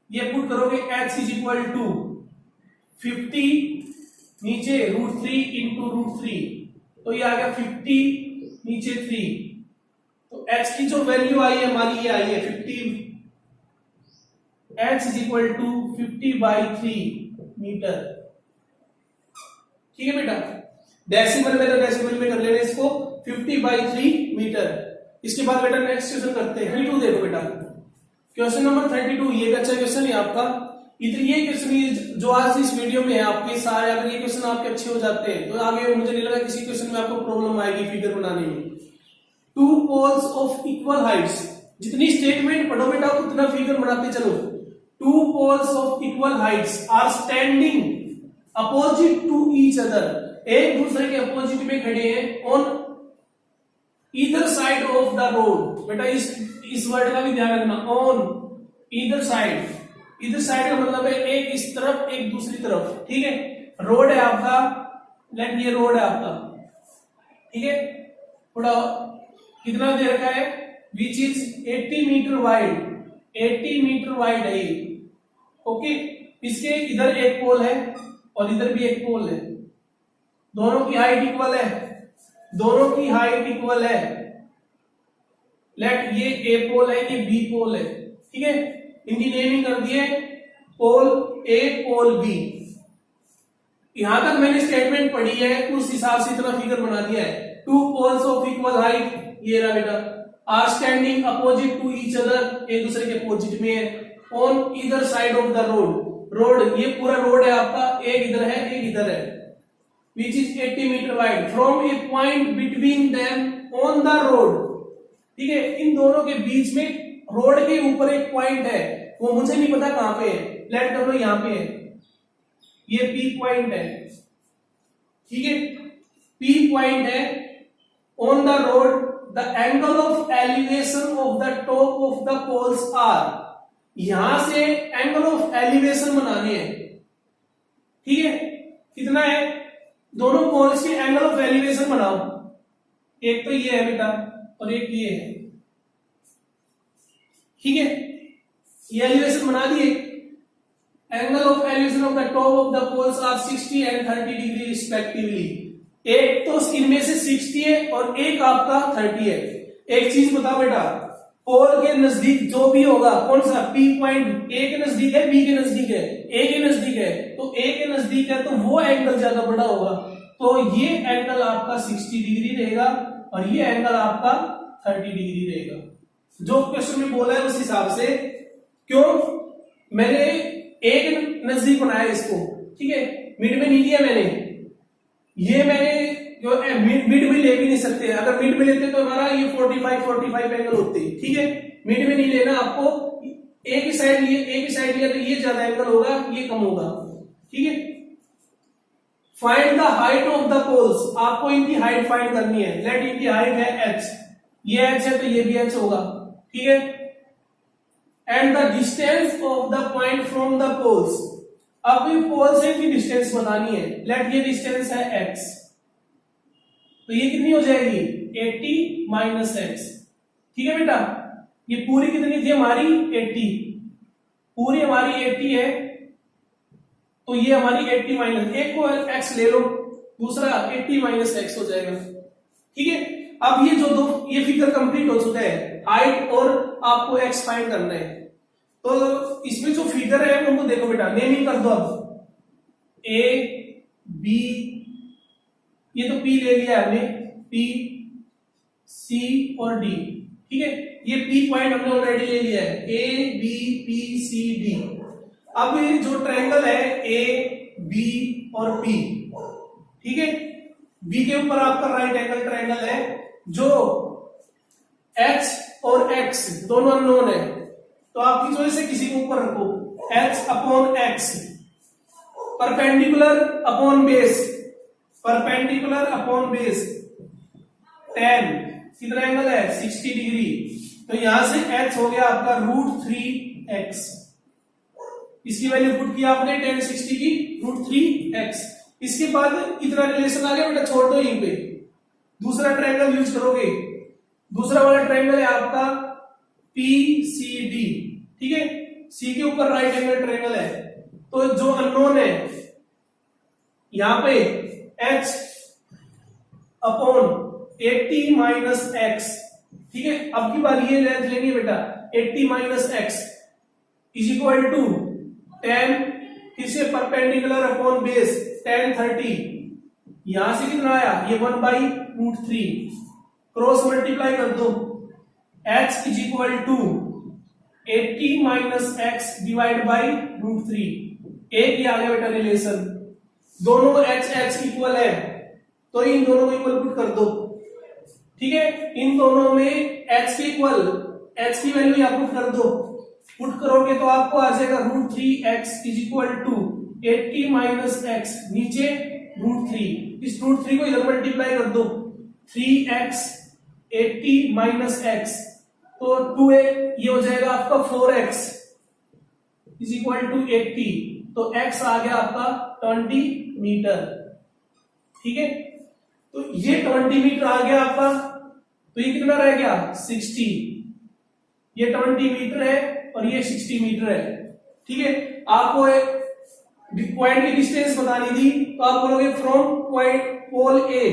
ये पुट करोगे h इज इक्वल टू 50 नीचे √3 इंटू √3, तो ये आ गया 50 नीचे 3, तो h की जो वैल्यू आई है हमारी ये आई है 50, h is equal to 50/3 metre. ठीक है बेटा, डेसिमल में तो डेसिमल में कर लेना इसको, 50/3 मीटर। इसके बाद बेटा नेक्स्ट क्वेश्चन करते हैं। 32 देखो बेटा, क्वेश्चन नंबर 32, ये भी अच्छा क्वेश्चन है आपका। इधर ये क्वेश्चन जो आज इस वीडियो में है आपके सारे, अगर ये क्वेश्चन आपके अच्छे हो जाते हैं तो आगे मुझे नहीं लगा किसी क्वेश्चन में आपको प्रॉब्लम आएगी फिगर बनाने में। Two poles of equal heights, जितनी स्टेटमेंट पढ़ो बेटा उतना फिगर बनाते चलो। Two poles of equal heights are standing opposite to each other, एक दूसरे के अपोजिट में खड़े हैं on either side of the road. बेटा इस वर्ड का भी ध्यान रखना, on either side. Either side का मतलब है एक इस तरफ एक दूसरी तरफ। ठीक है, रोड है आपका, लेट ये रोड है आपका। ठीक है, थोड़ा कितना दे रखा है, which is 80 metre wide, 80 metre wide है ये। ओके, इसके इधर एक पोल है और इधर भी एक पोल है, दोनों की हाइट इक्वल है, दोनों की हाइट इक्वल है। लेट ये ए पोल है, ये बी पोल है। ठीक है, इनकी नेमिंग कर दिए पोल ए पोल बी। यहां तक मैंने स्टेटमेंट पढ़ी है, उस हिसाब से इतना फिगर बना दिया है। Two poles of equal height, ये रहा बेटा, are standing opposite to each other, एक दूसरे के अपोजिट में है, on either side of the road. Road, ये पूरा रोड है आपका, एक इधर है एक इधर है, which is 80 metre wide, from a point between them on the road. ठीक है, इन दोनों के बीच में रोड के ऊपर एक पॉइंट है, वो मुझे नहीं पता कहां पे है, लेट कर लो यहां पे है, ये पी पॉइंट है। ठीक है, पी पॉइंट है on the road, the angle of elevation of the top of the poles are, यहां से एंगल ऑफ एलिवेशन बनाने हैं। ठीक है, कितना है, दोनों पोल्स के एंगल ऑफ एलिवेशन बनाओ, एक तो ये है बेटा और एक ये है। ठीक है, ये एलिवेशन बना दिए। Angle of elevation of the top of the poles are 60 and 30 degree respectively. एक तो इनमें से 60 है और एक आपका 30 है। एक चीज बताओ बेटा, पोल के नजदीक जो भी होगा, कौन सा पी पॉइंट ए के नजदीक है, बी के नजदीक है, ए के नजदीक है, तो ए के नजदीक है तो वो एंगल ज्यादा बड़ा होगा, तो ये एंगल आपका 60 डिग्री रहेगा और ये एंगल आपका 30 डिग्री रहेगा। जो क्वेश्चन में बोला है उस हिसाब से, क्यों मैंने एक नजदीक बनाया इसको। ठीक है, मिड में नहीं लिया मैंने, ये मैंने जो मिड में ले भी नहीं सकते, अगर मिड में लेते तो हमारा ये 45 एंगल होते। ठीक है, मिड में नहीं लेना आपको, एक ही साइड लिया तो ये ज्यादा एंगल होगा, ये कम होगा। ठीक है, find the height of the poles, आपको इनकी हाइट फाइंड करनी है। लेट इनकी हाइट है h, ये h है तो ये भी h होगा। ठीक है, and the distance of the point from the poles, अब पोल से इनकी डिस्टेंस बतानी है। लेट ये डिस्टेंस है x, तो ये कितनी हो जाएगी 80 माइनस x। ठीक है बेटा, ये पूरी कितनी थी हमारी 80, पूरी हमारी 80 है, तो ये हमारी 80 माइनस, एक को x ले लो, दूसरा 80 माइनस x हो जाएगा। ठीक है, अब ये जो दो ये फिगर कंप्लीट हो चुका है, हाइट और आपको x फाइंड करना है। तो इसमें जो फिगर है उनको देखो बेटा, नेमिंग कर दो। अब a b, ये तो P ले लिया हमने, P C और D। ठीक है, ये P पॉइंट हमने ऑलरेडी ले लिया है, A B P C D। अब ये जो ट्रायंगल है A B और P, ठीक है, B के ऊपर आपका राइट एंगल ट्रायंगल है, जो H और X दोनों अननोन है, तो आपकी चॉइस है किसी को ऊपर रखो, H upon X, perpendicular upon base, perpendicular upon base 10, कितना एंगल है 60 डिग्री, तो यहां से h हो गया आपका √3x। इसकी वैल्यू पुट किया आपने 10 60 की √3x, इसके बाद इतना रिलेशन आ गया बेटा, छोड़ दो यहीं पे, दूसरा ट्रायंगल यूज करोगे। दूसरा वाला ट्रायंगल है आपका PCD, ठीक है, सी के ऊपर राइट एंगल ट्रायंगल है। तो जो अननोन है यहां पे h अपॉन 80 माइनस x, ठीक है। अब की बार ये लेंथ लेंगे बेटा, 80 minus x is equal to tan, किसे परपेंडिकुलर अपॉन बेस tan 30, यहां से कितना आया ये 1/√3, क्रॉस मल्टीप्लाई कर दो, h is equal to 80 minus x divide by √3, एक ही आ गया बेटा रिलेशन। दोनों h इक्वल है तो इन दोनों को इक्वल पुट कर दो, ठीक है। इन दोनों में h के इक्वल, h की वैल्यू यहां पुट कर दो, पुट करोगे तो आपको आ जाएगा √3x is equal to 80 minus x, नीचे √3, इस √3 को इधर मल्टीप्लाई कर दो, 3x 80 माइनस x, तो 2a ये हो जाएगा आपका 4x इज इक्वल टू 80, तो x आ गया आपका 20 मीटर, ठीक है। तो ये 20 मीटर आ गया आपका, तो ये कितना रह गया 60, ये 20 मीटर है और ये 60 मीटर है, ठीक है। आपको पॉइंट की डिस्टेंस बतानी थी, तो आप बोलोगे from point pole A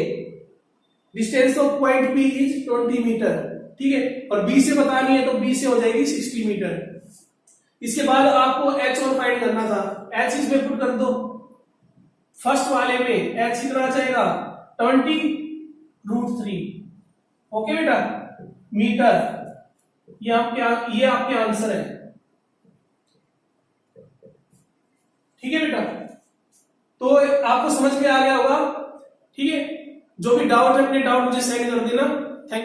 distance of point B is 20 metre, ठीक है। और बी से बतानी है तो बी से हो जाएगी 60 मीटर। इसके बाद आपको h और फाइंड करना था, h इसमें पुट कर दो, फर्स्ट वाले में h कितना आ जाएगा 20√3, ओके बेटा, मीटर, ये आपके आंसर है, ठीक है बेटा। तो आपको समझ में आ गया होगा, ठीक है। जो भी डाउट है अपने डाउट मुझे सेंड कर देना।